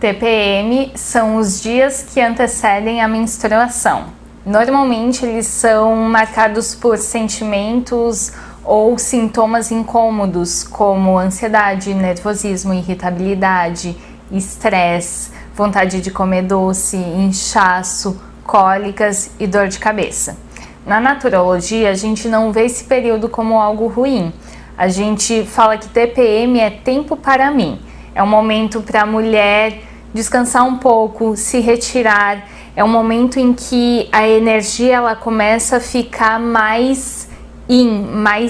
TPM são os dias que antecedem a menstruação. Normalmente eles são marcados por sentimentos ou sintomas incômodos como ansiedade, nervosismo, irritabilidade, estresse, vontade de comer doce, inchaço, cólicas e dor de cabeça. Na naturologia, a gente não vê esse período como algo ruim. A gente fala que TPM é tempo para mim. É um momento para a mulher descansar um pouco, se retirar. É um momento em que a energia ela começa a ficar mais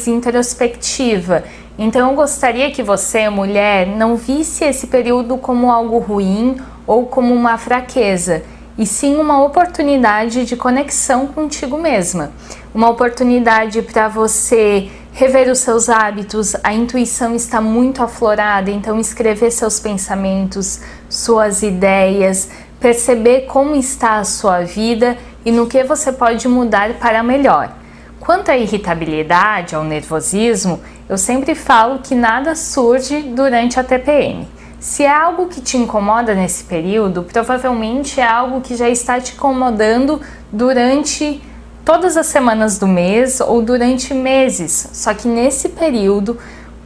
introspectiva. Então eu gostaria que você, mulher, não visse esse período como algo ruim ou como uma fraqueza, e sim uma oportunidade de conexão contigo mesma. Uma oportunidade para você rever os seus hábitos. A intuição está muito aflorada, então escrever seus pensamentos, suas ideias, perceber como está a sua vida e no que você pode mudar para melhor. Quanto à irritabilidade, ao nervosismo, eu sempre falo que nada surge durante a TPM. Se é algo que te incomoda nesse período, provavelmente é algo que já está te incomodando durante todas as semanas do mês ou durante meses. Só que nesse período,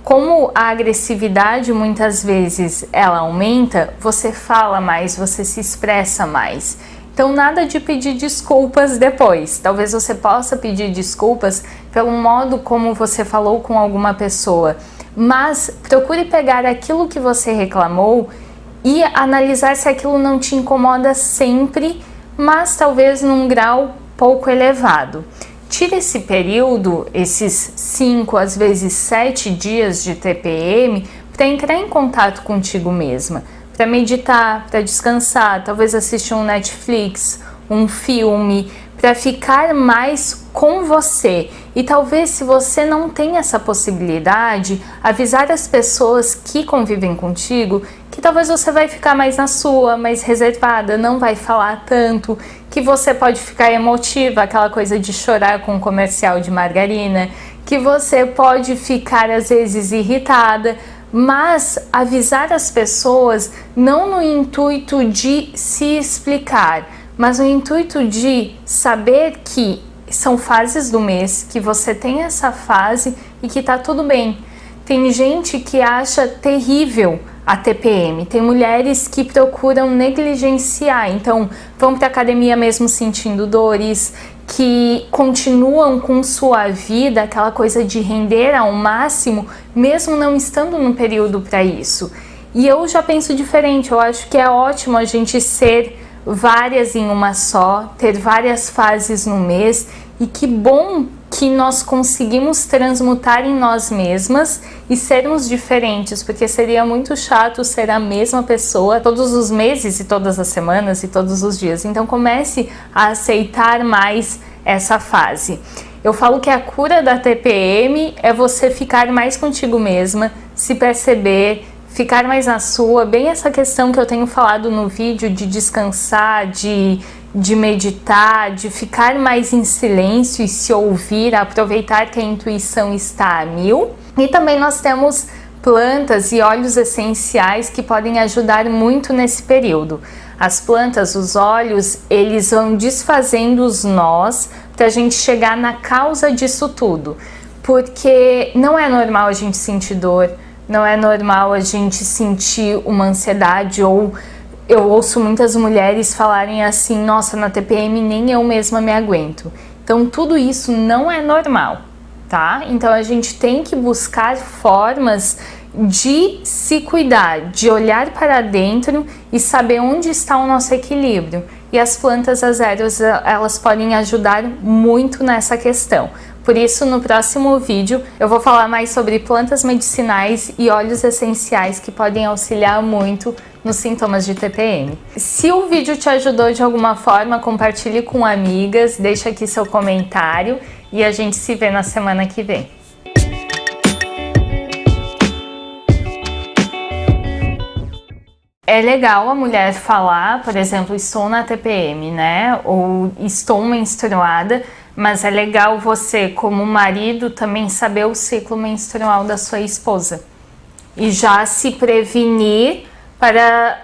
como a agressividade muitas vezes ela aumenta, você fala mais, você se expressa mais. Então nada de pedir desculpas depois. Talvez você possa pedir desculpas pelo modo como você falou com alguma pessoa, mas procure pegar aquilo que você reclamou e analisar se aquilo não te incomoda sempre, mas talvez num grau pouco elevado. Tire esse período, esses 5, às vezes 7 dias de TPM, para entrar em contato contigo mesma, para meditar, para descansar, talvez assistir um Netflix, um filme, para ficar mais com você. E talvez, se você não tem essa possibilidade, avisar as pessoas que convivem contigo que talvez você vai ficar mais na sua, mais reservada, não vai falar tanto, que você pode ficar emotiva, aquela coisa de chorar com um comercial de margarina, que você pode ficar às vezes irritada, mas avisar as pessoas não no intuito de se explicar, mas no intuito de saber que são fases do mês, que você tem essa fase e que tá tudo bem. Tem gente que acha terrível a TPM, tem mulheres que procuram negligenciar, então vão para academia mesmo sentindo dores, que continuam com sua vida, aquela coisa de render ao máximo, mesmo não estando no período para isso. E eu já penso diferente, eu acho que é ótimo a gente ser várias em uma só, ter várias fases no mês, e que bom que nós conseguimos transmutar em nós mesmas e sermos diferentes, porque seria muito chato ser a mesma pessoa todos os meses e todas as semanas e todos os dias. Então comece a aceitar mais essa fase. Eu falo que a cura da TPM é você ficar mais contigo mesma, se perceber, ficar mais na sua, bem essa questão que eu tenho falado no vídeo de descansar, de meditar, de ficar mais em silêncio e se ouvir, aproveitar que a intuição está a mil. E também nós temos plantas e óleos essenciais que podem ajudar muito nesse período. As plantas, os óleos, eles vão desfazendo os nós para a gente chegar na causa disso tudo. Porque não é normal a gente sentir dor, não é normal a gente sentir uma ansiedade, ou eu ouço muitas mulheres falarem assim, nossa, na TPM nem eu mesma me aguento. Então tudo isso não é normal, tá? Então a gente tem que buscar formas de se cuidar, de olhar para dentro e saber onde está o nosso equilíbrio. E as plantas, as ervas, elas podem ajudar muito nessa questão. Por isso, no próximo vídeo, eu vou falar mais sobre plantas medicinais e óleos essenciais que podem auxiliar muito nos sintomas de TPM. Se o vídeo te ajudou de alguma forma, compartilhe com amigas, deixa aqui seu comentário e a gente se vê na semana que vem. É legal a mulher falar, por exemplo, estou na TPM, né? Ou estou menstruada, mas é legal você, como marido, também saber o ciclo menstrual da sua esposa. E já se prevenir para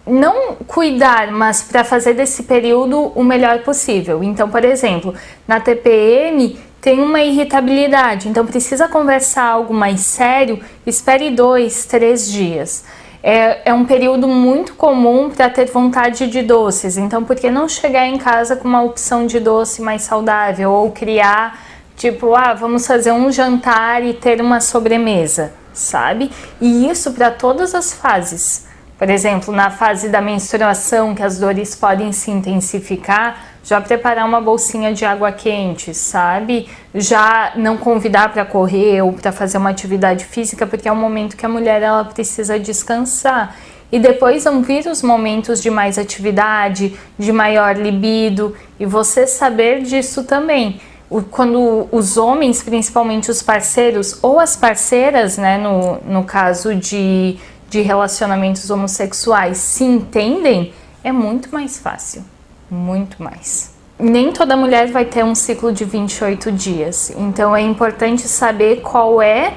não cuidar, mas para fazer desse período o melhor possível. Então, por exemplo, na TPM tem uma irritabilidade, então precisa conversar algo mais sério, espere 2, 3 dias. É um período muito comum para ter vontade de doces, então por que não chegar em casa com uma opção de doce mais saudável ou criar, tipo, vamos fazer um jantar e ter uma sobremesa, sabe? E isso para todas as fases. Por exemplo, na fase da menstruação, que as dores podem se intensificar, já preparar uma bolsinha de água quente, sabe? Já não convidar para correr ou para fazer uma atividade física, porque é um momento que a mulher ela precisa descansar. E depois vão vir os momentos de mais atividade, de maior libido, e você saber disso também. Quando os homens, principalmente os parceiros ou as parceiras, né, no caso de relacionamentos homossexuais, se entendem, é muito mais fácil, muito mais. Nem toda mulher vai ter um ciclo de 28 dias, então é importante saber qual é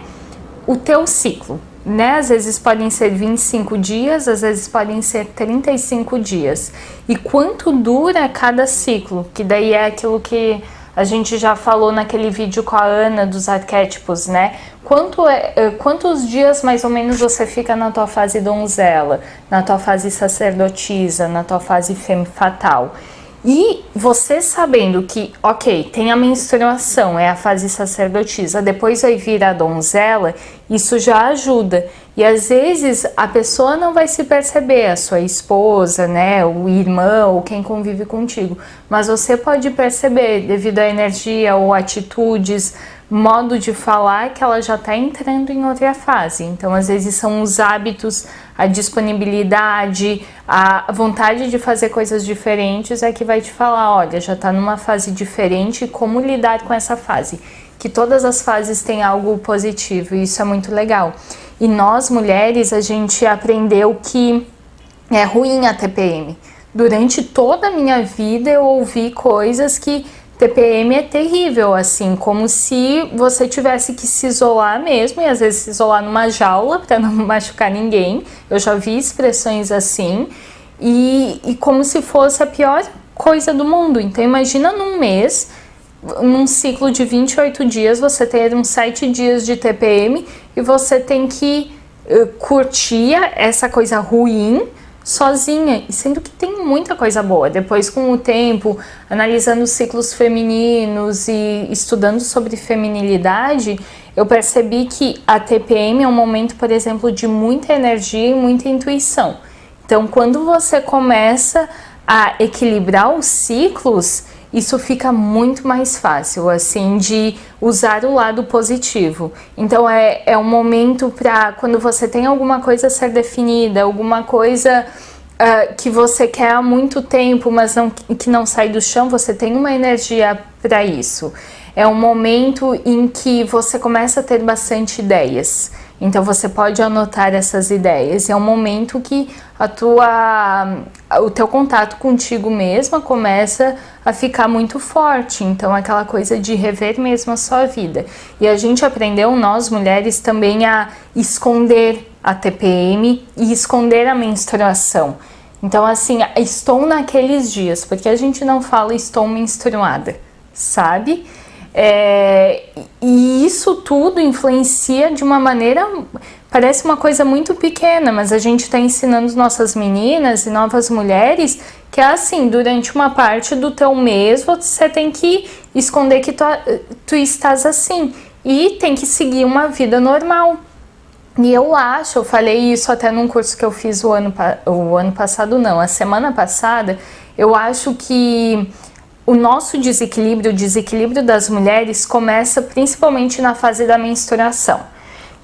o teu ciclo, né? Às vezes podem ser 25 dias, às vezes podem ser 35 dias. E quanto dura cada ciclo, que daí é aquilo que a gente já falou naquele vídeo com a Ana dos arquétipos, né? Quantos dias mais ou menos você fica na tua fase donzela, na tua fase sacerdotisa, na tua fase femme fatal? E você sabendo que, ok, tem a menstruação, é a fase sacerdotisa, depois vai vir a donzela, isso já ajuda. E às vezes a pessoa não vai se perceber, a sua esposa, né, o irmão, ou quem convive contigo, mas você pode perceber devido à energia ou atitudes, modo de falar, que ela já está entrando em outra fase. Então, às vezes são os hábitos, a disponibilidade, a vontade de fazer coisas diferentes é que vai te falar, olha, já está numa fase diferente e como lidar com essa fase. Que todas as fases têm algo positivo e isso é muito legal. E nós, mulheres, a gente aprendeu que é ruim a TPM. Durante toda a minha vida eu ouvi coisas que TPM é terrível, assim, como se você tivesse que se isolar mesmo, e às vezes se isolar numa jaula para não machucar ninguém. Eu já vi expressões assim, e como se fosse a pior coisa do mundo. Então imagina num mês, num ciclo de 28 dias, você ter uns 7 dias de TPM e você tem que curtir essa coisa ruim sozinha, e sendo que tem muita coisa boa. Depois, com o tempo, analisando os ciclos femininos e estudando sobre feminilidade, eu percebi que a TPM é um momento, por exemplo, de muita energia e muita intuição. Então, quando você começa a equilibrar os ciclos, isso fica muito mais fácil, assim, de usar o lado positivo. Então, é um momento para, quando você tem alguma coisa a ser definida, alguma coisa que você quer há muito tempo, mas que não sai do chão, você tem uma energia para isso. É um momento em que você começa a ter bastante ideias. Então você pode anotar essas ideias. É um momento que o teu contato contigo mesma começa a ficar muito forte. Então aquela coisa de rever mesmo a sua vida. E a gente aprendeu, nós mulheres, também a esconder a TPM e esconder a menstruação. Então assim, estou naqueles dias, porque a gente não fala estou menstruada, sabe? E isso tudo influencia de uma maneira, parece uma coisa muito pequena, mas a gente está ensinando nossas meninas e novas mulheres que é assim, durante uma parte do teu mês você tem que esconder que tu estás assim e tem que seguir uma vida normal. E eu falei isso até num curso que eu fiz a semana passada, eu acho que o nosso desequilíbrio, o desequilíbrio das mulheres começa principalmente na fase da menstruação,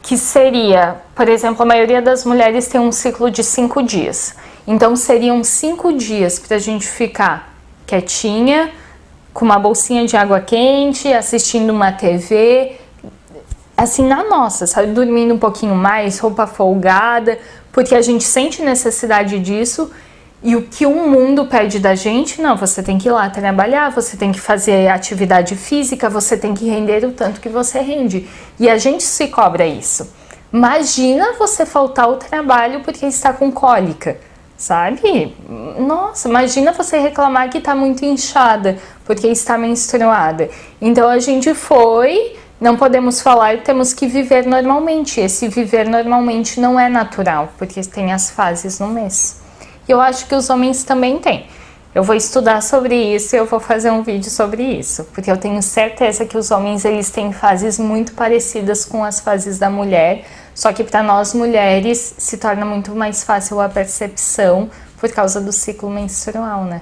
que seria, por exemplo, a maioria das mulheres tem um ciclo de 5 dias. Então seriam 5 dias para a gente ficar quietinha, com uma bolsinha de água quente, assistindo uma TV, assim na nossa, sabe, dormindo um pouquinho mais, roupa folgada, porque a gente sente necessidade disso. E o que o mundo pede da gente, não, você tem que ir lá trabalhar, você tem que fazer atividade física, você tem que render o tanto que você rende. E a gente se cobra isso. Imagina você faltar ao trabalho porque está com cólica, sabe? Nossa, imagina você reclamar que tá muito inchada porque está menstruada. Então a gente foi, não podemos falar, temos que viver normalmente. Esse viver normalmente não é natural, porque tem as fases no mês. E eu acho que os homens também têm. Eu vou estudar sobre isso e eu vou fazer um vídeo sobre isso, porque eu tenho certeza que os homens eles têm fases muito parecidas com as fases da mulher, só que para nós mulheres se torna muito mais fácil a percepção por causa do ciclo menstrual, né?